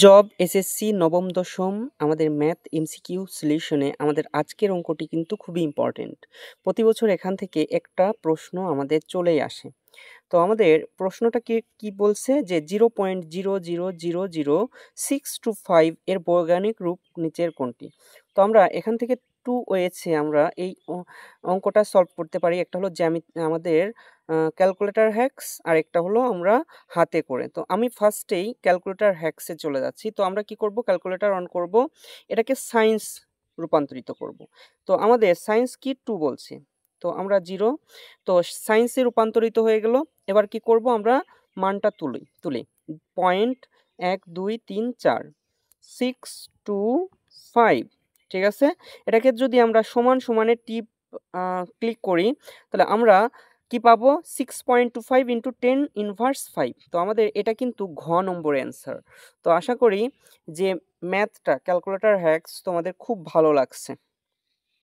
Job SSC নবম দশম আমাদের ম্যাথ এমসিকিউ সলিউশনে আমাদের আজকের অঙ্কটি কিন্তু খুবই ইম্পর্টেন্ট। প্রতি বছর এখান থেকে একটা প্রশ্ন আমাদের চলেই আসে। তো আমাদের প্রশ্নটা কি বলছে যে 0.0000625 এর বৈজ্ঞানিক রূপ নিচের কোনটি? তো আমরা এখান থেকে 2 ওয়েছে আমরা এই অঙ্কটা সলভ করতে পারি। একটা হলো আমাদের ক্যালকুলেটর হ্যাকস, আরেকটা হলো আমরা হাতে করে। তো আমি ফার্স্টেই ক্যালকুলেটর হ্যাকসে চলে যাচ্ছি। তো আমরা কি করব? ক্যালকুলেটর অন করব। এটাকে সায়েন্স রূপান্তরিত করব। তো আমাদের সায়েন্স কি 2 বলছে। তো আমরা 0, তো সায়েন্সে রূপান্তরিত হয়ে গেল। এবার কি করব? আমরা মানটা তুলি। পয়েন্ট 1, 2, 3, 4, 6, 2, 5, ঠিক আছে? এটাকে যদি আমরা সমানে ক্লিক করি, তাহলে আমরা কি পাবো? 6.25 ইন্টু 10 ইনভার্স 5। তো আমাদের এটা কিন্তু ঘ নম্বরের অ্যান্সার। তো আশা করি যে ম্যাথটা ক্যালকুলেটর হ্যাকস তোমাদের খুব ভালো লাগছে।